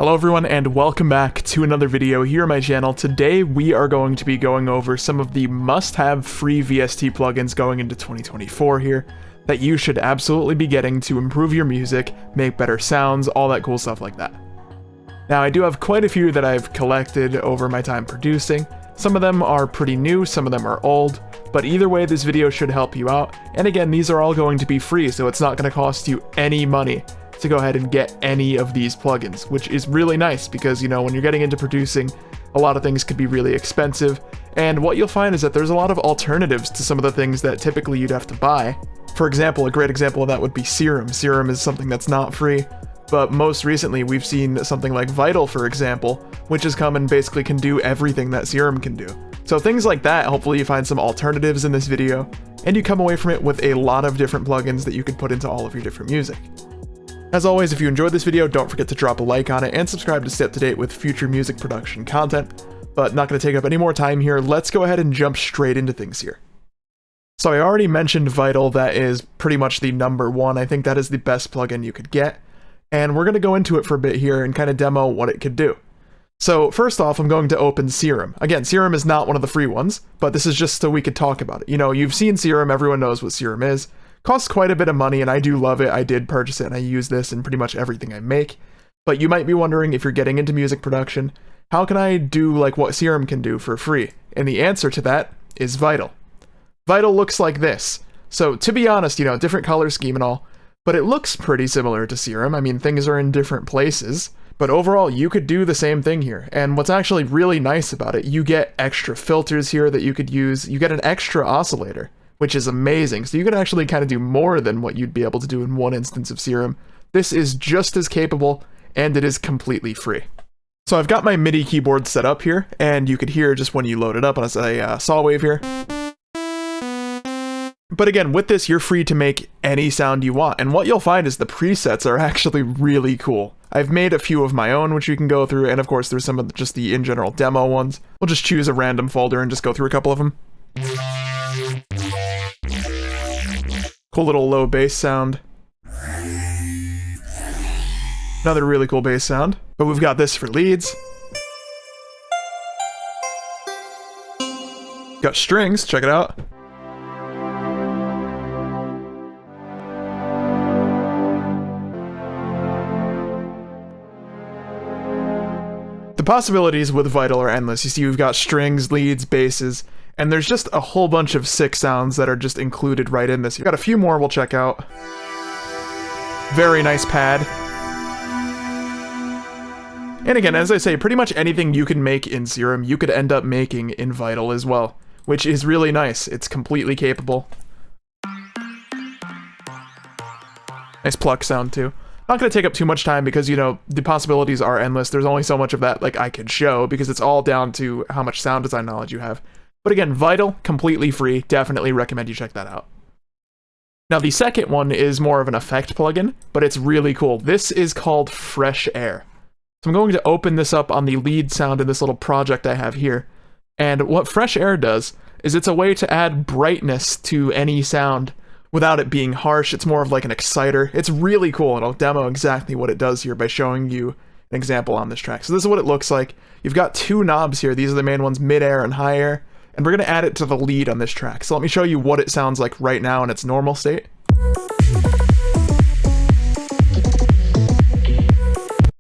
Hello everyone and welcome back to another video here on my channel. Today we are going to be going over some of the must-have free VST plugins going into 2024 here that you should absolutely be getting to improve your music, make better sounds, all that cool stuff like that. Now I do have quite a few that I've collected over my time producing. Some of them are pretty new, some of them are old, but either way this video should help you out. And again, these are all going to be free, so it's not going to cost you any money to go ahead and get any of these plugins, which is really nice because, you know, when you're getting into producing, a lot of things could be really expensive, and what you'll find is that there's a lot of alternatives to some of the things that typically you'd have to buy. For example, a great example of that would be Serum. Serum is something that's not free, but most recently we've seen something like Vital, for example, which has come and basically can do everything that Serum can do. So things like that, hopefully you find some alternatives in this video, and you come away from it with a lot of different plugins that you could put into all of your different music. As always, if you enjoyed this video, don't forget to drop a like on it and subscribe to stay up to date with future music production content. But not going to take up any more time here, let's go ahead and jump straight into things here. So I already mentioned Vital, that is pretty much the number one. I think that is the best plugin you could get. And we're going to go into it for a bit here and kind of demo what it could do. So first off, I'm going to open Serum. Again, Serum is not one of the free ones, but this is just so we could talk about it. You know, you've seen Serum, everyone knows what Serum is. Costs quite a bit of money, and I do love it. I did purchase it, and I use this in pretty much everything I make. But you might be wondering, if you're getting into music production, how can I do like what Serum can do for free? And the answer to that is Vital. Vital looks like this. So to be honest, you know, different color scheme and all, but it looks pretty similar to Serum. I mean, things are in different places, but overall you could do the same thing here. And what's actually really nice about it, you get extra filters here that you could use. You get an extra oscillator, which is amazing. So you can actually kind of do more than what you'd be able to do in one instance of Serum. This is just as capable, and it is completely free. So I've got my MIDI keyboard set up here, and you could hear just when you load it up on a saw wave here. But again, with this, you're free to make any sound you want, and what you'll find is the presets are actually really cool. I've made a few of my own, which you can go through, and of course there's some of just the in general demo ones. We'll just choose a random folder and just go through a couple of them. Cool little low bass sound. Another really cool bass sound. But we've got this for leads. Got strings, check it out. The possibilities with Vital are endless. You see, we've got strings, leads, basses, and there's just a whole bunch of sick sounds that are just included right in this. We've got a few more we'll check out. Very nice pad. And again, as I say, pretty much anything you can make in Serum, you could end up making in Vital as well, which is really nice. It's completely capable. Nice pluck sound too. Not going to take up too much time because, you know, the possibilities are endless. There's only so much of that like I could show because it's all down to how much sound design knowledge you have. But again, Vital, completely free. Definitely recommend you check that out. Now the second one is more of an effect plugin, but it's really cool. This is called Fresh Air. So I'm going to open this up on the lead sound in this little project I have here. And what Fresh Air does is it's a way to add brightness to any sound without it being harsh. It's more of like an exciter. It's really cool, and I'll demo exactly what it does here by showing you an example on this track. So this is what it looks like. You've got two knobs here. These are the main ones, mid-air and high air. And we're going to add it to the lead on this track. So let me show you what it sounds like right now in its normal state.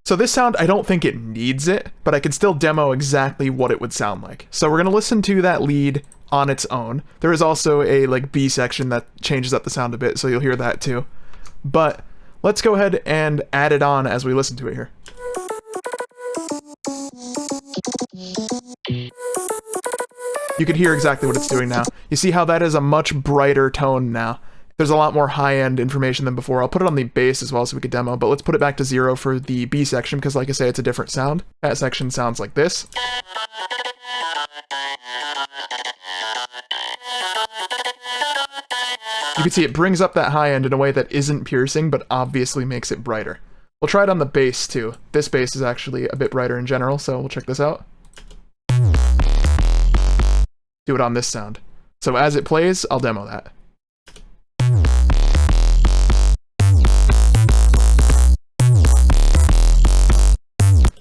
So this sound, I don't think it needs it, but I can still demo exactly what it would sound like. So we're going to listen to that lead on its own. There is also a like B section that changes up the sound a bit, so you'll hear that too. But let's go ahead and add it on as we listen to it here. You can hear exactly what it's doing now. You see how that is a much brighter tone now. There's a lot more high-end information than before. I'll put it on the bass as well so we could demo, but let's put it back to 0 for the B section because, like I say, it's a different sound. That section sounds like this. You can see it brings up that high end in a way that isn't piercing, but obviously makes it brighter. We'll try it on the bass too. This bass is actually a bit brighter in general, so we'll check this out. Do it on this sound. So as it plays, I'll demo that.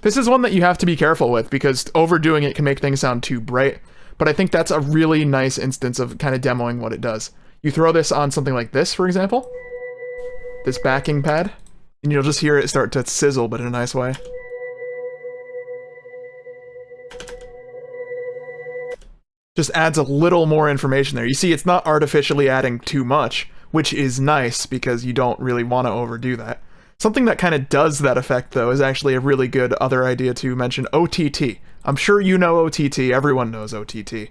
This is one that you have to be careful with because overdoing it can make things sound too bright, but I think that's a really nice instance of kind of demoing what it does. You throw this on something like this, for example, this backing pad, and you'll just hear it start to sizzle, but in a nice way. Just adds a little more information there. You see, it's not artificially adding too much, which is nice because you don't really want to overdo that. Something that kind of does that effect, though, is actually a really good other idea to mention, OTT. I'm sure you know OTT, everyone knows OTT.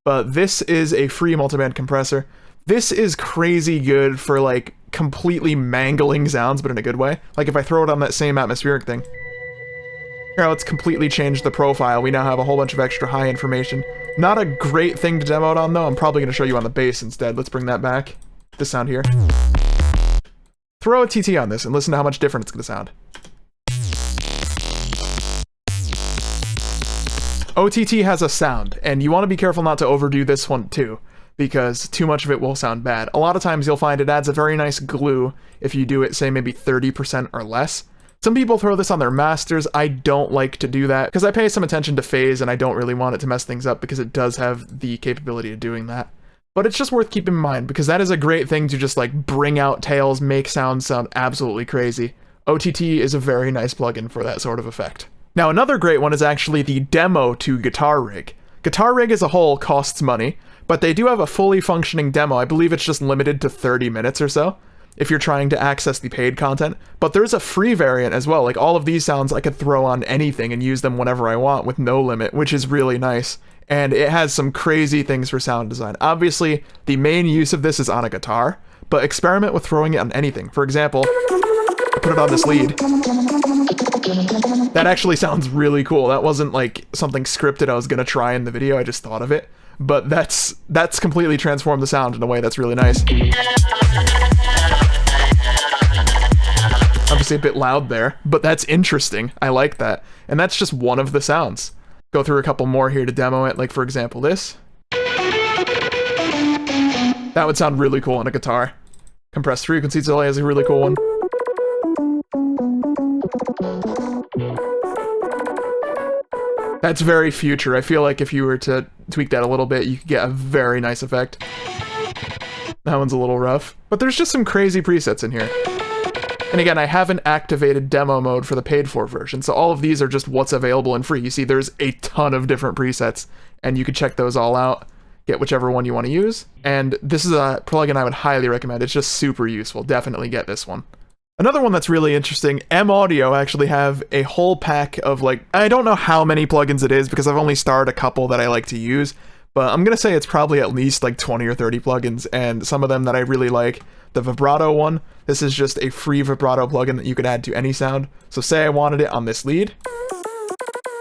But this is a free multiband compressor. This is crazy good for, like, completely mangling sounds, but in a good way. Like, if I throw it on that same atmospheric thing. Here, let's completely change the profile. We now have a whole bunch of extra high information. Not a great thing to demo it on, though. I'm probably going to show you on the bass instead. Let's bring that back. This sound here. Throw a TT on this and listen to how much different it's going to sound. OTT has a sound, and you want to be careful not to overdo this one too, because too much of it will sound bad. A lot of times you'll find it adds a very nice glue if you do it, say, maybe 30% or less. Some people throw this on their masters. I don't like to do that, because I pay some attention to phase, and I don't really want it to mess things up, because it does have the capability of doing that. But it's just worth keeping in mind, because that is a great thing to just, like, bring out tails, make sounds sound absolutely crazy. OTT is a very nice plugin for that sort of effect. Now, another great one is actually the demo to Guitar Rig. Guitar Rig as a whole costs money, but they do have a fully functioning demo. I believe it's just limited to 30 minutes or so, if you're trying to access the paid content. But there's a free variant as well. Like, all of these sounds I could throw on anything and use them whenever I want with no limit, which is really nice. And it has some crazy things for sound design. Obviously, the main use of this is on a guitar, but experiment with throwing it on anything. For example, I put it on this lead. That actually sounds really cool. That wasn't like something scripted I was gonna try in the video, I just thought of it. But that's completely transformed the sound in a way that's really nice. Obviously a bit loud there, but that's interesting. I like that. And that's just one of the sounds. Go through a couple more here to demo it, like for example this. That would sound really cool on a guitar. Compressed frequencies delay is a really cool one. That's very future. I feel like if you were to tweak that a little bit, you could get a very nice effect. That one's a little rough. But there's just some crazy presets in here. And again, I haven't activated demo mode for the paid for version, so all of these are just what's available and free. You see, there's a ton of different presets, and you can check those all out, get whichever one you want to use. And this is a plugin I would highly recommend. It's just super useful. Definitely get this one. Another one that's really interesting, M-Audio actually have a whole pack of, like, I don't know how many plugins it is because I've only starred a couple that I like to use, but I'm gonna say it's probably at least like 20 or 30 plugins, and some of them that I really like. The vibrato one, this is just a free vibrato plugin that you could add to any sound. So say I wanted it on this lead.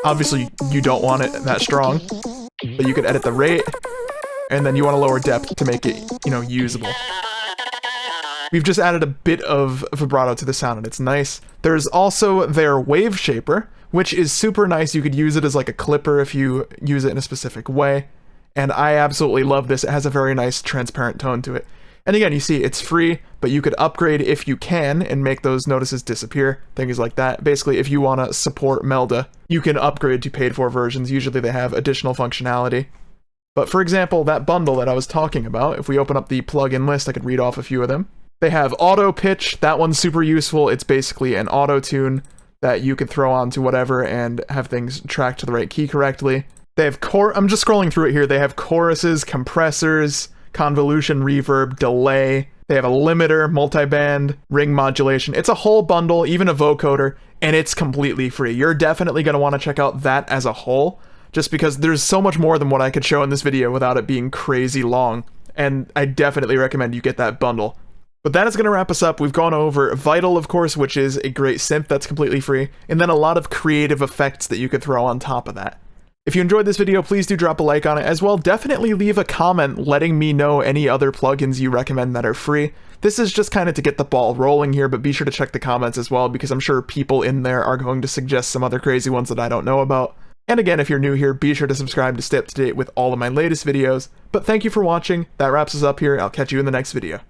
Obviously you don't want it that strong, but you could edit the rate, and then you want to lower depth to make it, you know, usable. We've just added a bit of vibrato to the sound, and it's nice. There's also their wave shaper, which is super nice. You could use it as like a clipper if you use it in a specific way. And I absolutely love this. It has a very nice transparent tone to it. And again, you see it's free, but you could upgrade if you can and make those notices disappear, things like that. Basically, if you want to support Melda, you can upgrade to paid for versions. Usually they have additional functionality. But for example, that bundle that I was talking about, if we open up the plugin list, I could read off a few of them. They have auto pitch. That one's super useful. It's basically an auto tune that you could throw onto whatever and have things track to the right key correctly. They have I'm just scrolling through it here. They have choruses, compressors, convolution, reverb, delay. They have a limiter, multiband, ring modulation. It's a whole bundle, even a vocoder, and it's completely free. You're definitely going to want to check out that as a whole, just because there's so much more than what I could show in this video without it being crazy long, and I definitely recommend you get that bundle. But that is going to wrap us up. We've gone over Vital, of course, which is a great synth that's completely free, and then a lot of creative effects that you could throw on top of that. If you enjoyed this video, please do drop a like on it. As well, definitely leave a comment letting me know any other plugins you recommend that are free. This is just kind of to get the ball rolling here, but be sure to check the comments as well, because I'm sure people in there are going to suggest some other crazy ones that I don't know about. And again, if you're new here, be sure to subscribe to stay up to date with all of my latest videos. But thank you for watching. That wraps us up here. I'll catch you in the next video.